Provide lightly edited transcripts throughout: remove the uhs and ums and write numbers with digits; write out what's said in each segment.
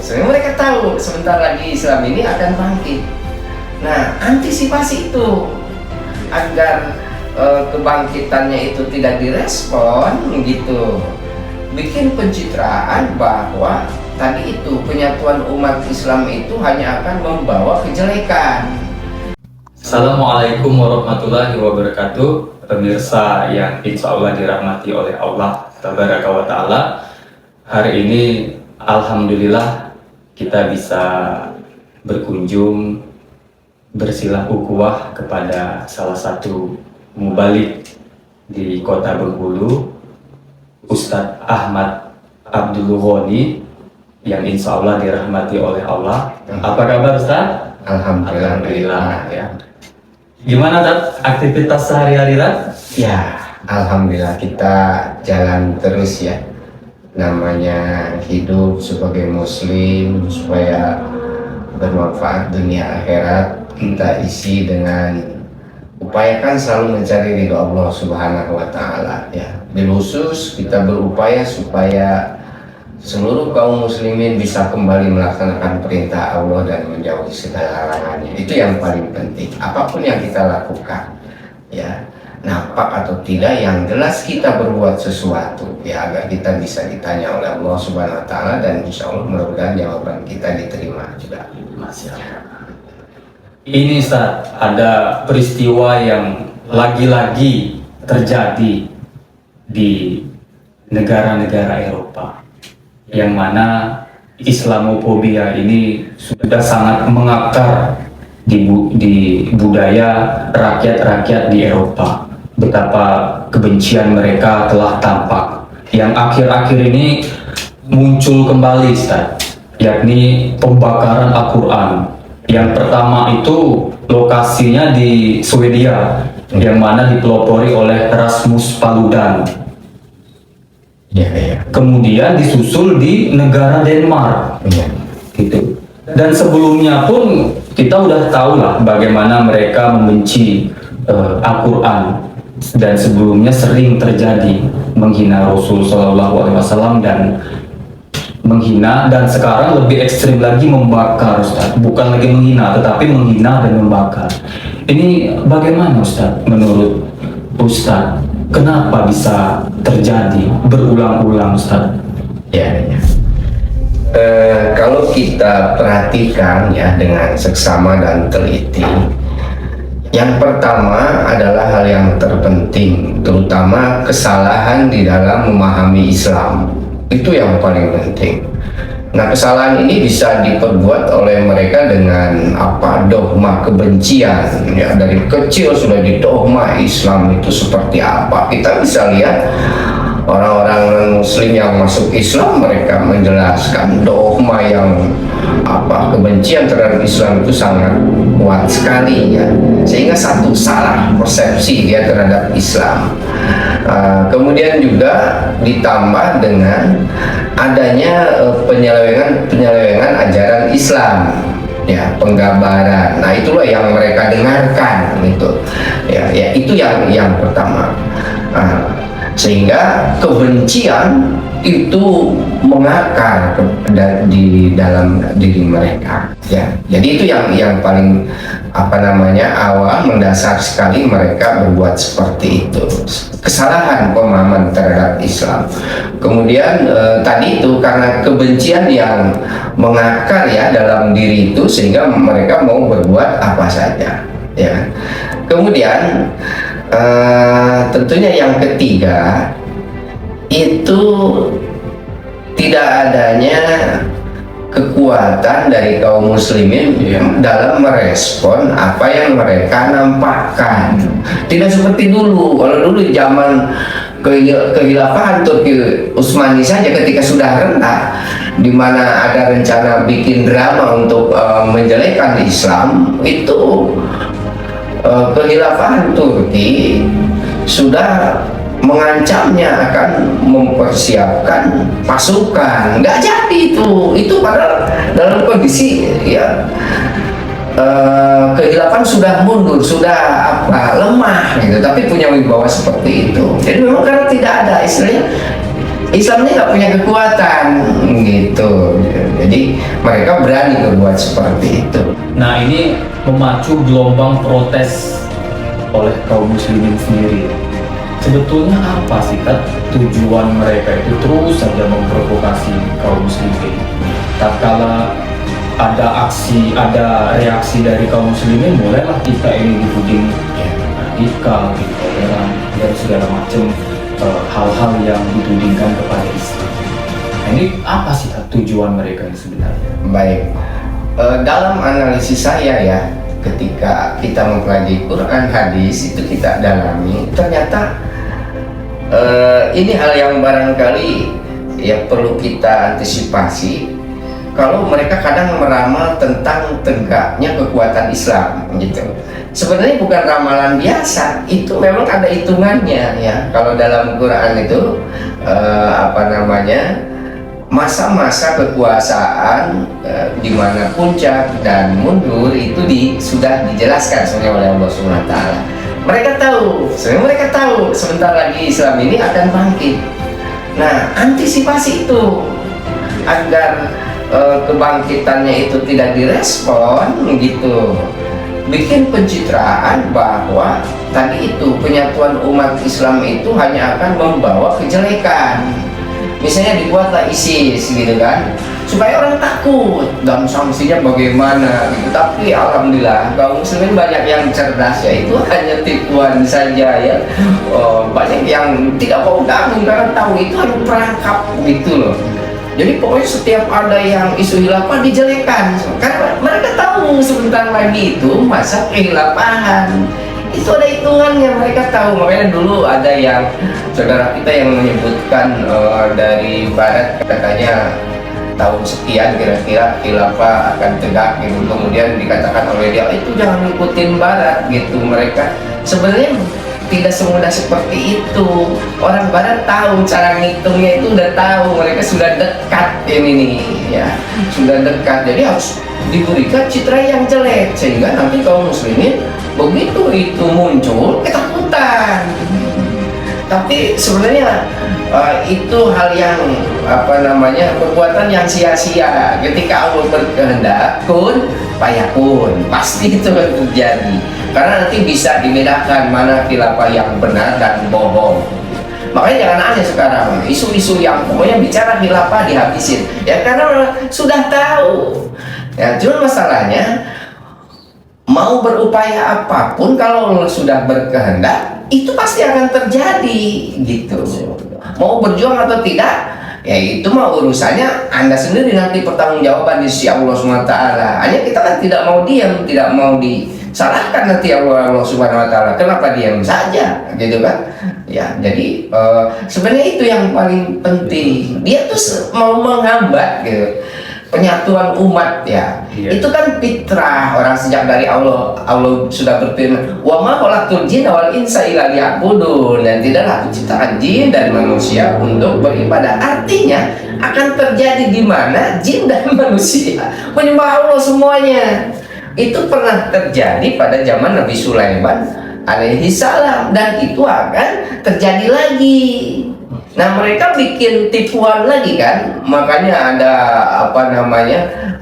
Sehingga mereka tahu sebentar lagi Islam ini akan bangkit. Nah, antisipasi itu agar kebangkitannya itu tidak direspon gitu, bikin pencitraan bahwa tadi itu penyatuan umat Islam itu hanya akan membawa kejelekan. Assalamualaikum warahmatullahi wabarakatuh, pemirsa yang insya Allah dirahmati oleh Allah Tabaraka wa Ta'ala. Hari ini alhamdulillah kita bisa berkunjung bersilah ukhuwah kepada salah satu mubalik di kota Bengkulu, Ustadz Ahmad Abdul Ghani, yang insya Allah dirahmati oleh Allah. Apa kabar Ustadz? Alhamdulillah ya. Gimana Tat? Aktivitas sehari-hari Tat? Ya, alhamdulillah kita jalan terus ya. Namanya hidup sebagai muslim supaya bermanfaat dunia akhirat, kita isi dengan upayakan selalu mencari ridho Allah Subhanahu wa Ta'ala ya. Bil khusus kita berupaya supaya seluruh kaum muslimin bisa kembali melaksanakan perintah Allah dan menjauhi segala larangannya. Itu yang paling penting. Apapun yang kita lakukan, ya, nampak atau tidak, yang jelas kita berbuat sesuatu, ya, agar kita bisa ditanya oleh Allah Subhanahu Wa Taala, dan insya Allah mudah-mudahan jawaban kita diterima juga. Masya Allah. Ini Ustaz, ada peristiwa yang lagi-lagi terjadi di negara-negara Eropa, yang mana Islamofobia ini sudah sangat mengakar di budaya rakyat-rakyat di Eropa. Betapa kebencian mereka telah tampak, yang akhir-akhir ini muncul kembali Ustaz, yakni pembakaran Al-Quran. Yang pertama itu lokasinya di Swedia, yang mana dipelopori oleh Rasmus Paludan. Ya. Kemudian disusul di negara Denmark, gitu. Dan sebelumnya pun kita udah tahu lah bagaimana mereka membenci Al-Quran, dan sebelumnya sering terjadi menghina Rasul Shallallahu Alaihi Wasallam dan menghina, dan sekarang lebih ekstrim lagi membakar Ustaz. Bukan lagi menghina, tetapi menghina dan membakar. Ini bagaimana Ustaz? Menurut Ustaz, kenapa bisa terjadi berulang-ulang Ustaz? Ya. Kalau kita perhatikan ya dengan seksama dan teliti, yang pertama adalah hal yang terpenting, terutama kesalahan di dalam memahami Islam. Itu yang paling penting. Nah, kesalahan ini bisa diperbuat oleh mereka dengan dogma kebencian ya. Dari kecil sudah didogma Islam itu seperti apa. Kita bisa lihat orang-orang muslim yang masuk Islam, mereka menjelaskan dogma yang kebencian terhadap Islam itu sangat kuat sekali ya, sehingga satu salah persepsi dia terhadap Islam. Kemudian juga ditambah dengan adanya penyelewengan ajaran Islam ya, penggambaran. Nah, itulah yang mereka dengarkan gitu ya, itu yang pertama. Sehingga kebencian itu mengakar di dalam diri mereka ya. Jadi itu yang paling awal mendasar sekali mereka berbuat seperti itu, kesalahan pemahaman terhadap Islam. Kemudian tadi itu karena kebencian yang mengakar ya dalam diri itu, sehingga mereka mau berbuat apa saja ya. Kemudian tentunya yang ketiga itu tidak adanya kekuatan dari kaum muslimin dalam merespon apa yang mereka nampakkan. Tidak seperti dulu. Kalau dulu zaman kehilafahan Turki Utsmani saja, ketika sudah rendah, di mana ada rencana bikin drama untuk menjelekkan Islam, itu kehilafahan Turki sudah mengancamnya akan mempersiapkan pasukan. Nggak jadi itu padahal dalam kondisi ya kehilafahan sudah mundur, sudah lemah gitu, tapi punya wibawa seperti itu. Jadi memang karena tidak ada istilahnya Islam ini nggak punya kekuatan gitu. Jadi mereka berani berbuat seperti itu. Nah, ini memacu gelombang protes oleh kaum muslimin sendiri. Sebetulnya apa sih Tat, tujuan mereka itu terus saja memprovokasi kaum muslimin? Tatkala ada aksi, ada reaksi dari kaum muslimin, mulailah kita ini dituding radikal, intoleran, dan segala macam hal-hal yang ditudingkan kepada Islam. Nah, ini apa sih Tat, tujuan mereka ini sebenarnya? Baik, dalam analisis saya ya, ketika kita mempelajari Quran, hadis itu kita dalami, ternyata ini hal yang barangkali ya perlu kita antisipasi. Kalau mereka kadang meramal tentang tegaknya kekuatan Islam gitu, sebenarnya bukan ramalan biasa, itu memang ada hitungannya ya. Kalau dalam Quran itu masa-masa kekuasaan di mana puncak dan mundur itu sudah dijelaskan sebenarnya oleh Allah Subhanahu wa taala. Mereka tahu sebentar lagi Islam ini akan bangkit. Nah, antisipasi itu agar kebangkitannya itu tidak direspon gitu, bikin pencitraan bahwa tadi itu penyatuan umat Islam itu hanya akan membawa kejelekan. Misalnya dibuatlah ISIS gitu kan, supaya orang takut dan sanksinya bagaimana gitu. Tapi alhamdulillah kaum muslimin banyak yang cerdas ya, itu hanya tipuan saja ya. Banyak yang tidak mau gabung karena tahu itu hanya perangkap gitu loh. Jadi pokoknya setiap ada yang isu khilafah dijelekan, karena mereka tahu sebentar lagi itu masa kehilafahan. Itu ada hitungannya, mereka tahu. Makanya dulu ada yang saudara kita yang menyebutkan dari barat, katanya tahun sekian kira-kira khilafah akan tegak gitu. Kemudian dikatakan oleh dia, itu jangan ngikutin barat gitu. Mereka sebenarnya tidak semudah seperti itu. Orang barat tahu cara ngitungnya, itu udah tahu, mereka sudah dekat ini nih ya, sudah dekat. Jadi harus diberikan citra yang jelek sehingga nanti kaum muslimin begitu itu muncul ketakutan. Tapi sebenarnya itu hal yang perbuatan yang sia-sia. Ketika Allah berkehendak, kun fayakun, pasti itu akan terjadi. Karena nanti bisa dibedakan mana khilafah yang benar dan bohong. Makanya jangan aneh sekarang isu-isu yang pokoknya bicara khilafah dihabisin ya, karena sudah tahu ya. Cuma masalahnya mau berupaya apapun, kalau Allah sudah berkehendak itu pasti akan terjadi gitu. Mau berjuang atau tidak ya itu mah urusannya Anda sendiri, nanti pertanggungjawaban di sisi Allah SWT. Hanya kita kan tidak mau diam, tidak mau disalahkan nanti Allah Subhanahu wa taala. Kenapa diam saja gitu kan? Ya, jadi sebenarnya itu yang paling penting. Dia tuh mau menghambat gitu penyatuan umat ya. Iya. Itu kan fitrah orang sejak dari Allah. Allah sudah berfirman, "Wa ma khalaqtul jinna wal insa illa liya'budun." Dan tidaklah penciptaan jin dan manusia untuk beribadah. Artinya akan terjadi di mana jin dan manusia menyembah Allah semuanya. Itu pernah terjadi pada zaman Nabi Sulaiman alaihi salam, dan itu akan terjadi lagi. Nah, mereka bikin tipuan lagi kan, makanya ada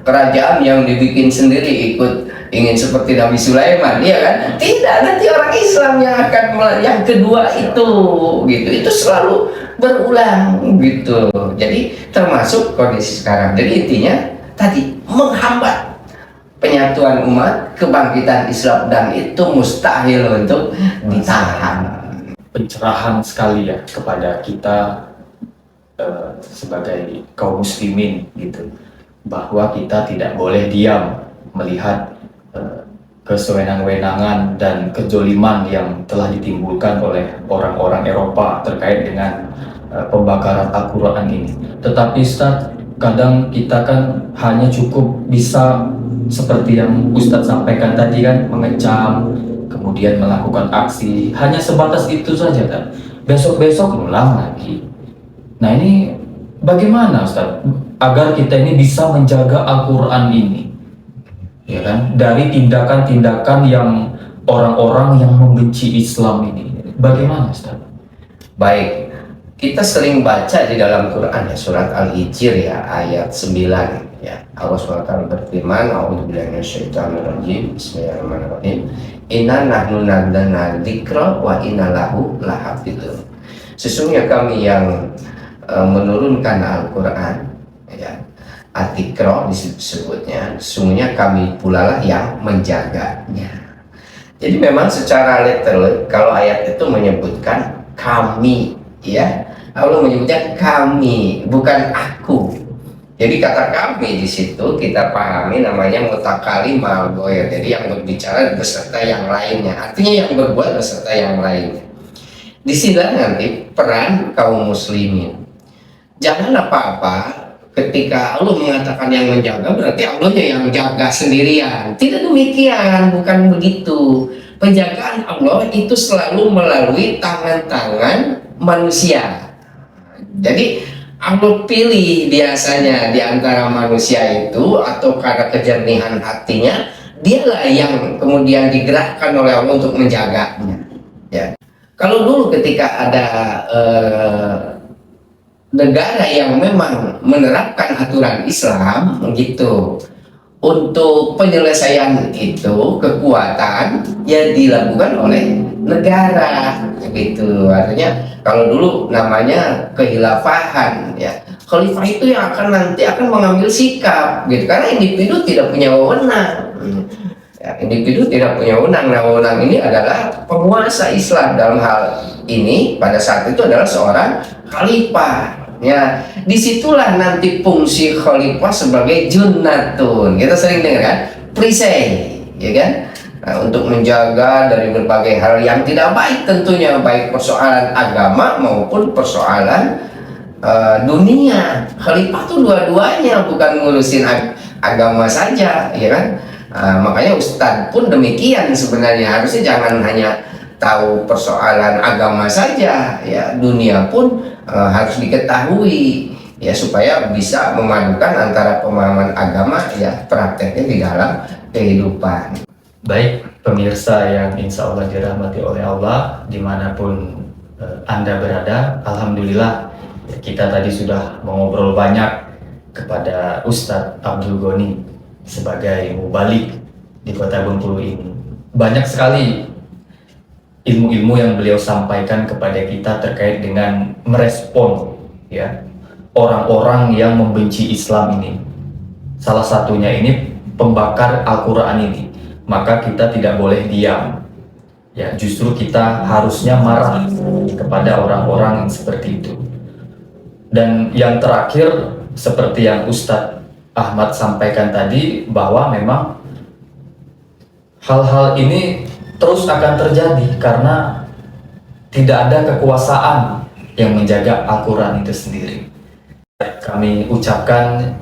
kerajaan yang dibikin sendiri ikut ingin seperti Nabi Sulaiman, iya kan? Tidak, nanti orang Islam yang akan yang kedua itu gitu. Itu selalu berulang gitu. Jadi termasuk kondisi sekarang. Jadi intinya tadi menghambat penyatuan umat, kebangkitan Islam, dan itu mustahil untuk ditahan. Pencerahan sekali ya kepada kita sebagai kaum muslimin gitu, bahwa kita tidak boleh diam melihat kesewenang-wenangan dan kejoliman yang telah ditimbulkan oleh orang-orang Eropa terkait dengan pembakaran Al-Quran ini. Tetapi Ustadz, kadang kita kan hanya cukup bisa seperti yang Ustadz sampaikan tadi kan, mengecam, kemudian melakukan aksi, hanya sebatas itu saja kan. Besok-besok ulang lagi. Nah, ini bagaimana Ustaz agar kita ini bisa menjaga Al-Quran ini, ya kan, dari tindakan-tindakan yang orang-orang yang membenci Islam ini? Bagaimana Ustaz? Baik, kita sering baca di dalam Quran ya, surat Al-Hijr ya, ayat 9 ya. Allah SWT berfirman, a'udzubillahi minasyaitonirrajim, bismillahirrahmanirrahim. Inna nahnu nazzalna dzikra wa inna lahu lahafizun. Sesungguhnya kami yang menurunkan Al-Quran ya, At-Dzikra disebutnya, sesungguhnya kami pula lah yang menjaganya. Jadi memang secara literal kalau ayat itu menyebutkan kami ya, Allah menyebutnya kami, bukan aku. Jadi kata kami di situ kita pahami namanya mutakalim al-ghair. Jadi yang berbicara beserta yang lainnya. Artinya yang berbuat beserta yang lainnya. Di sini nanti peran kaum muslimin. Jangan apa-apa ketika Allah mengatakan yang menjaga berarti Allahnya yang jaga sendirian. Tidak demikian, bukan begitu. Penjagaan Allah itu selalu melalui tangan-tangan manusia. Jadi Allah pilih biasanya di antara manusia itu, atau karena kejernihan hatinya, dialah yang kemudian digerakkan oleh Allah untuk menjaganya. Ya. Kalau dulu ketika ada negara yang memang menerapkan aturan Islam gitu, untuk penyelesaian itu kekuatan ya dilakukan oleh negara gitu. Artinya kalau dulu namanya kehilafahan ya, khalifah itu yang akan nanti akan mengambil sikap gitu, karena individu tidak punya wewenang ya, individu tidak punya wewenang. Nah, wewenang ini adalah penguasa Islam dalam hal ini pada saat itu adalah seorang khalifah. Ya, disitulah nanti fungsi khalifah sebagai junnatun. Kita sering dengar kan, perisai, ya kan? Nah, untuk menjaga dari berbagai hal yang tidak baik tentunya, baik persoalan agama maupun persoalan dunia. Khalifah tuh dua-duanya, bukan ngurusin agama saja, ya kan? Makanya Ustadz pun demikian sebenarnya, harusnya jangan hanya tahu persoalan agama saja, ya dunia pun harus diketahui ya, supaya bisa memadukan antara pemahaman agama ya prakteknya di dalam kehidupan. Baik pemirsa yang insya Allah dirahmati oleh Allah dimanapun Anda berada, alhamdulillah kita tadi sudah mengobrol banyak kepada Ustadz Abdul Ghani sebagai mubalik di Kota Bengkulu ini. Banyak sekali ilmu-ilmu yang beliau sampaikan kepada kita terkait dengan merespon ya orang-orang yang membenci Islam ini. Salah satunya ini pembakar Al-Quran ini. Maka kita tidak boleh diam. Ya, justru kita harusnya marah kepada orang-orang yang seperti itu. Dan yang terakhir seperti yang Ustadz Ahmad sampaikan tadi, bahwa memang hal-hal ini terus akan terjadi karena tidak ada kekuasaan yang menjaga Al-Quran itu sendiri. Kami ucapkan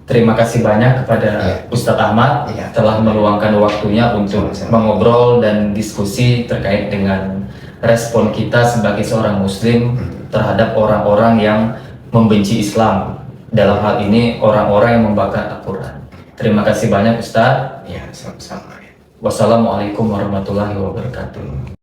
terima kasih banyak kepada Ustadz Ahmad telah meluangkan waktunya untuk mengobrol dan diskusi terkait dengan respon kita sebagai seorang muslim terhadap orang-orang yang membenci Islam. Dalam hal ini orang-orang yang membakar Al-Quran. Terima kasih banyak Ustadz. Ya, sama-sama. Wassalamualaikum warahmatullahi wabarakatuh.